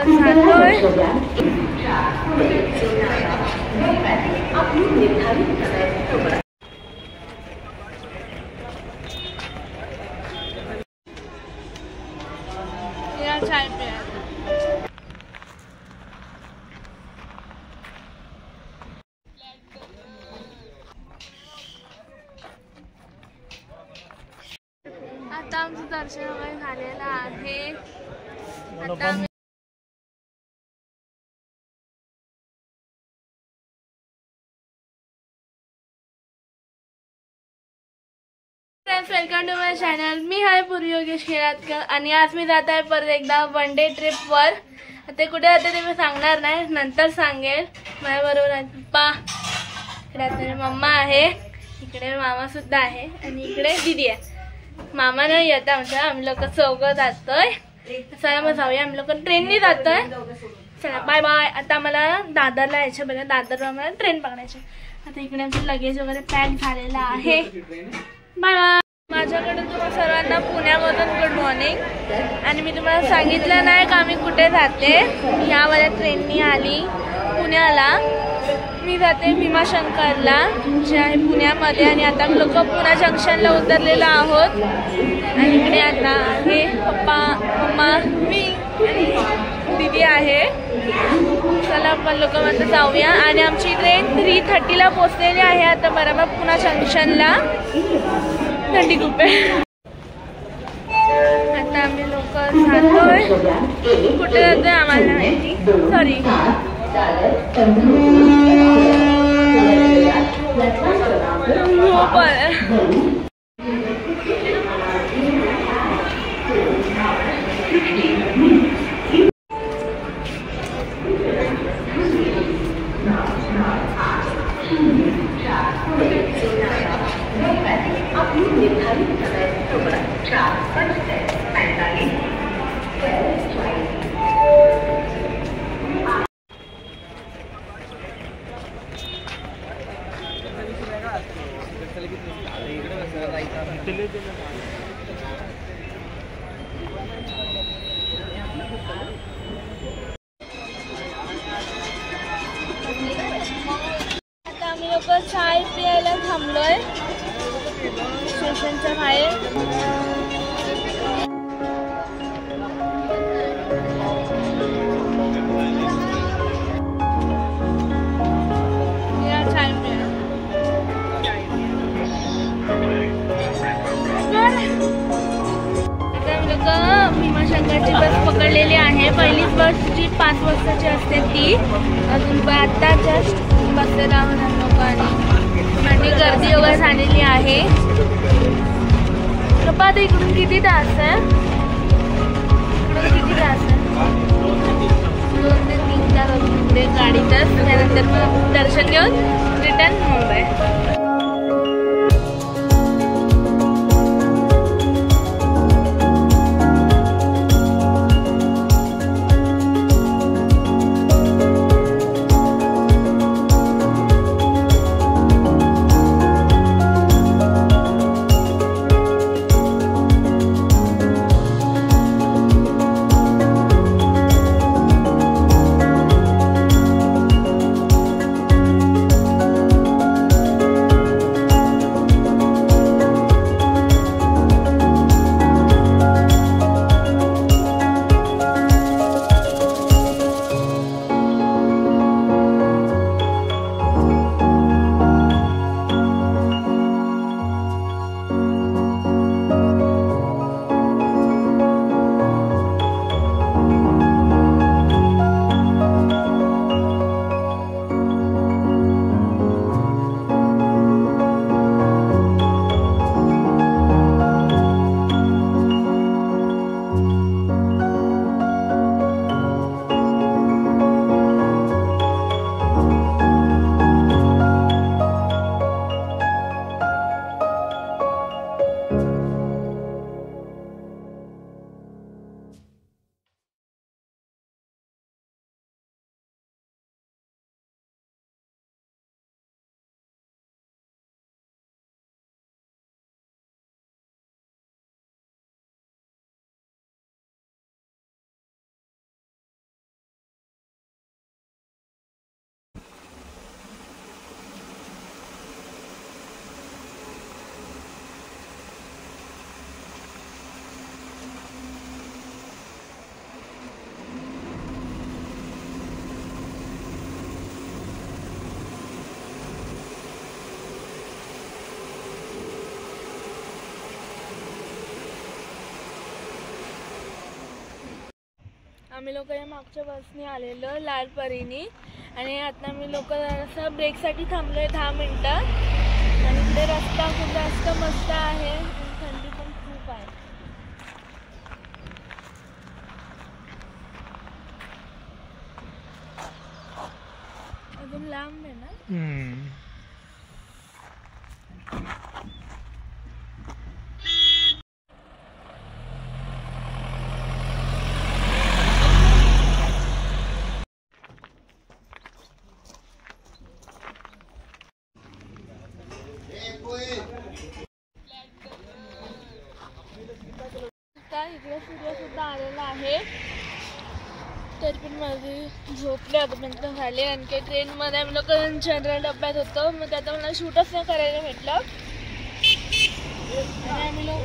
जातोय. चाय प्या. आता आमचं दर्शन वगैरे झालेलं आहे. आता friends, welcome to my channel. मी आहे पूर्वी योगेश खेळातकर आणि आज मी जात आहे परत एकदा वन डे ट्रिपवर. ते कुठे जाते ते मी सांगणार नाही, नंतर सांगेल. माझ्याबरोबर आहे पप्पा, इकडे मम्मा आहे, इकडे मामा सुद्धा आहे आणि इकडे दीदी आहे. मामा नाही येत आमच्या, आम्ही लोक चौघं जातोय. चला मग जाऊया, आम्ही लोक ट्रेननी जातोय. चला बाय बाय. आता मला दादरला यायचं बघा, दादरला मला ट्रेन पकडायची. आता इकडे आमचं लगेज वगैरे पॅक झालेलं आहे. Bye bye. माझ्याकडे तुम्हाला सर्वांना पुण्यामधून गुड मॉर्निंग. आणि मी तुम्हाला सांगितलं नाही का मी कुठे जाते. ह्या वाल्या ट्रेननी आली पुण्याला. मी जाते भीमाशंकरला जे आहे पुण्यामध्ये. आणि आता लोक पुणा जंक्शनला उतरलेलो आहोत. आणि इकडे आता आहे पप्पा, मम्मा, मी आणि दीदी आहे. चला आपण लोक आता जाऊया. आणि आमची ट्रेन 3:30ला पोचलेली आहे आता बरोबर पुणा जंक्शनला. थंडी खूप आहे. आता आम्ही लोक जातोय. कुठे जातोय आम्हाला माहिती. सॉरी, आता आम्ही लोक चाय प्यायला थांबलोय स्टेशनच्या बाहेर. भीमाशंकरची बस पकडलेली आहे. पहिलीच बस जी 5 वाजताची असते ती. अजून आता जस्ट बसलेला आहोत आम्ही लोकांनी. आणि गर्दी वगैरे झालेली आहे. पप्पा आता इकडून किती तास आहे? इकडून किती तास आहे? 2 ते 3 तास अजून गाडीतच. त्यानंतर मग दर्शन घेऊन रिटर्न मुंबई. आम्ही लोक या मागच्या बसने आलेलो लालपरीनी आणि आता आम्ही लोक जरासं ब्रेकसाठी थांबलोय 10 मिनिटं आणि इकडे रस्ता खूप जास्त मस्त आहे आणि थंडी पण खूप आहे. अजून लांब आहे ना. इकडे सूर्य सुद्धा आलेला आहे तर पण माझी झोपले आतापर्यंत झाले आणि काही ट्रेनमध्ये आम्ही लोक जनरल डब्यात होतो मग त्यात मला शूटच नाही करायला भेटलं आणि आम्ही लोक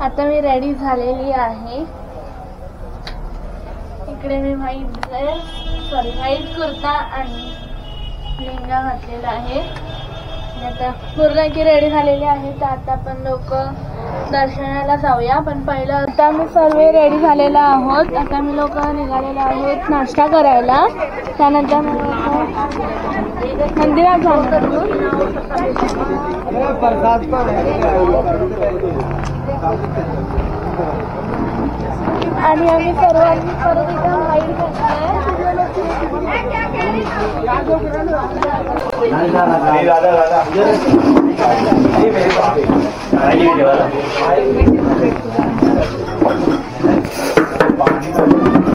आता मी रेडी झालेली आहे. इकडे मी व्हाईट कुर्ता आणि लेहंगा घातलेला आहे. आता पूर्ण की रेडी झालेली आहे तर आता आपण लोक दर्शनाला जाऊया. पण पहिलं आता मी सर्व रेडी झालेला आहोत. आता मी लोक निघालेलो आहोत नाश्ता करायला. त्यानंतर मंदिरात जाणार आणि आम्ही सर्वांनी परत इथं व्हाईट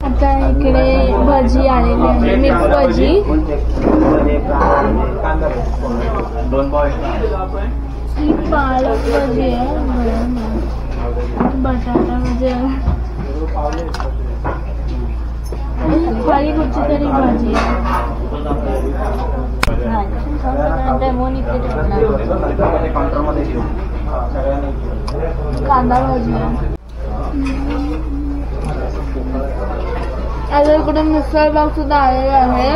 आता इकडे भजी आलेली आहे, मिक्स भजी. ही पालक भजी आहे, बटाटा भजी आहे. खाली कुठची तरी भाजी कांदा भाजी आता इकडे मिसळ पाव सुद्धा आलेला आहे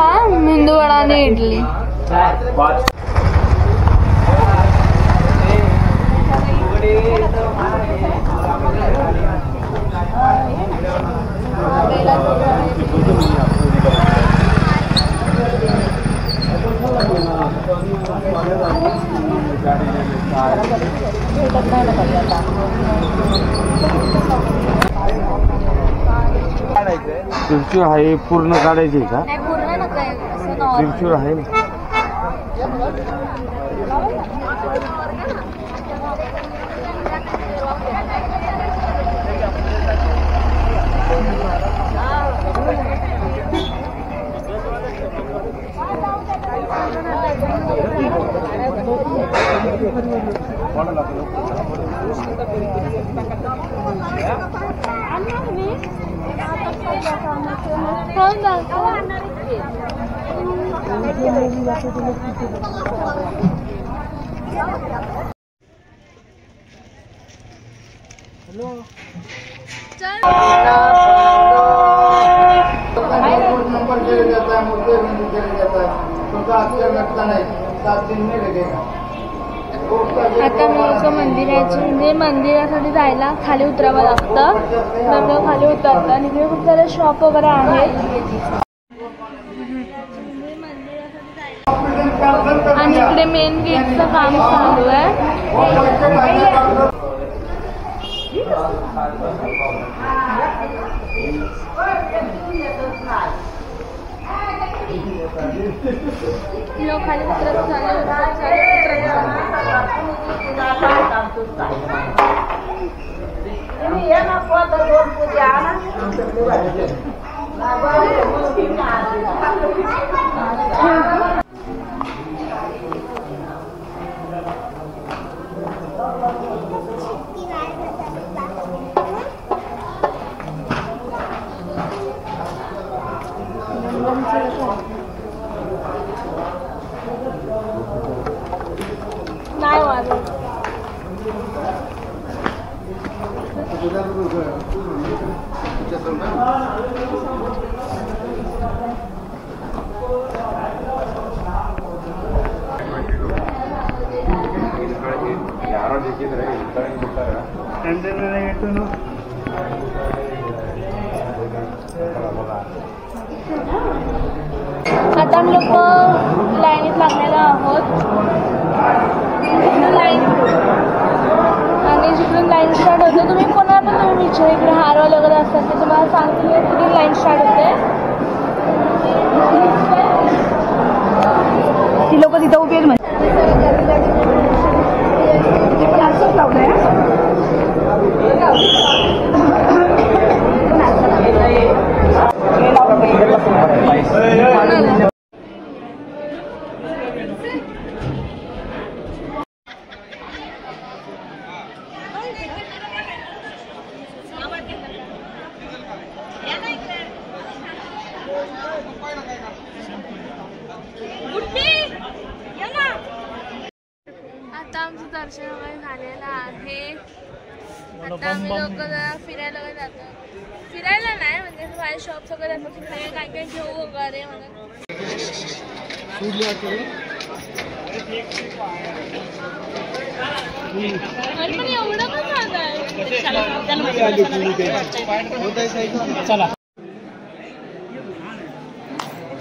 आणि मेंदू वडा आणि इडली. तिरचूर आहे पूर्ण काढायची का? तिरचूर आहे आता मी एका मंदिराची म्हणजे मंदिरासाठी जायला खाली उतरावं लागतं. तर खाली उतरतं आणि इकडे खूप सारे शॉप वगैरे आहेत आणि इकडे मेन गेटचं काम चालू आहे. लोक खाली उतरत नाही वाजत. आता आम्ही लोक लाईनीत लागलेलो आहोत आणि जिकडून लाईन स्टार्ट होते तुम्ही कोणाला पण तुम्ही विचार इकडे हारवाले वगैरे असतात ते तुम्हाला सांगते कुठून लाईन स्टार्ट होते. ती लोक तिथं उभी आहेत आता आमचं दर्शन वगैरे झालेलं आहे. आता आम्ही लोक जरा फिरायला वगैरे जातो. फिरायला नाही म्हणजे बाहेर शॉप्स वगैरे असतात तिकडे काय काय घेऊ वगैरे म्हणून. पण एवढं पण झालं आहे.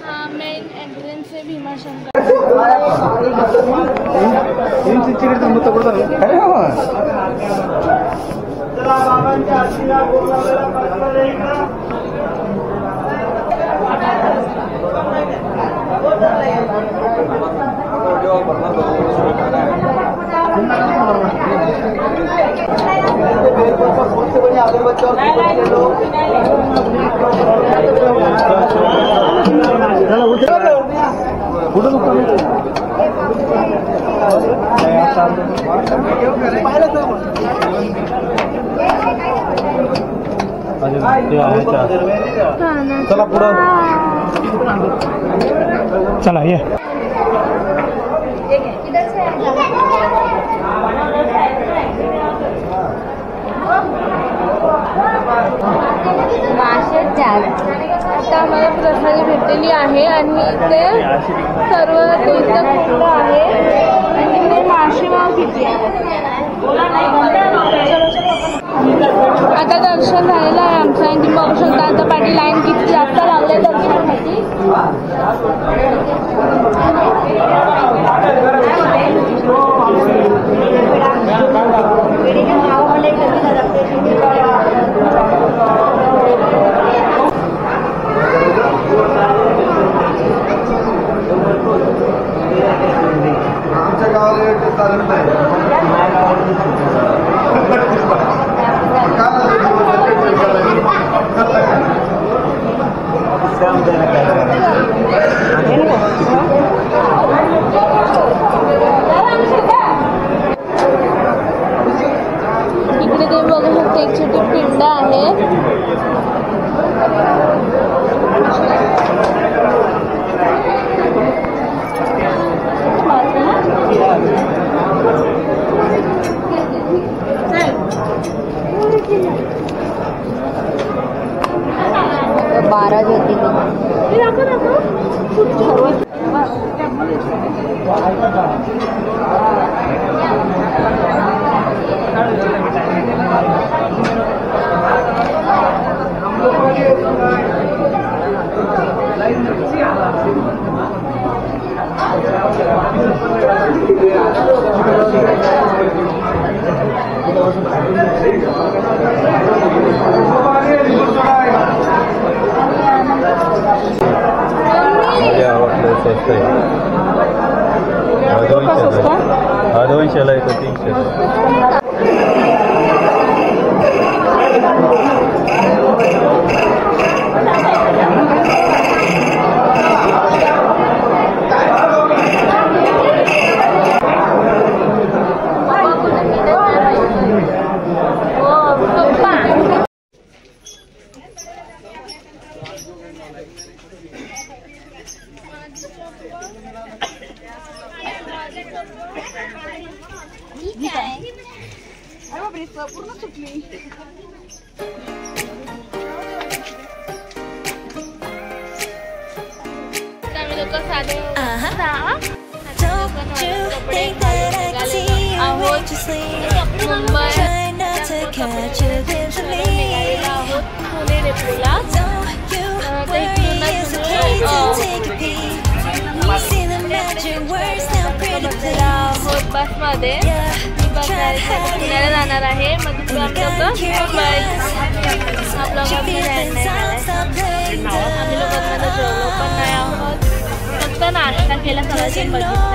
हा मेन एंट्रन्स आहे भीमाशंकर. चला पुढं चला ये आता आम्हाला प्रसादी भेटलेली आहे आणि इथे सर्व इथं कुंड आहे आणि इथे माशी माव किती आता दर्शन झालेलं आहे आमचं आणि तुम्ही बघू शकता आता पाठी लाईन किती जास्त लागले दर्शनासाठी. आमच्या गावाला चालत नाही. इकडे तुम्ही बघू शकता एक छोटी पिंड आहे. बारा दोनशेला येतो 300. पूर्ण सुटली. आम्ही लोक साधे आहोत मुंबई निघालेला आहोत पुणे डेपोला. आहोत बसमध्ये पुण्याला जाणार आहे. मग तिथून आम्ही लोक मुंबई. आपला आम्ही लोकांमध्ये जेवलो पण नाही आहोत. फक्त नाश्ता केला सगळ्यांनी बघितलं.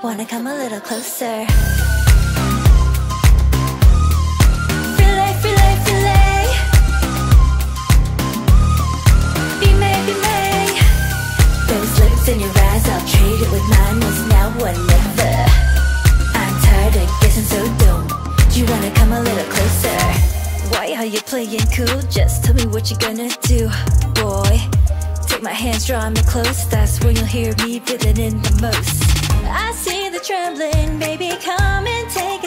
Wanna come a little closer? In your eyes, I'll trade it with mine. It's now or never. I'm tired of guessing so dumb. Do you wanna come a little closer? Why are you playing cool? Just tell me what you're gonna do, boy. Take my hands, draw me close. That's when you'll hear me feeling in the most. I see the trembling, baby, come and take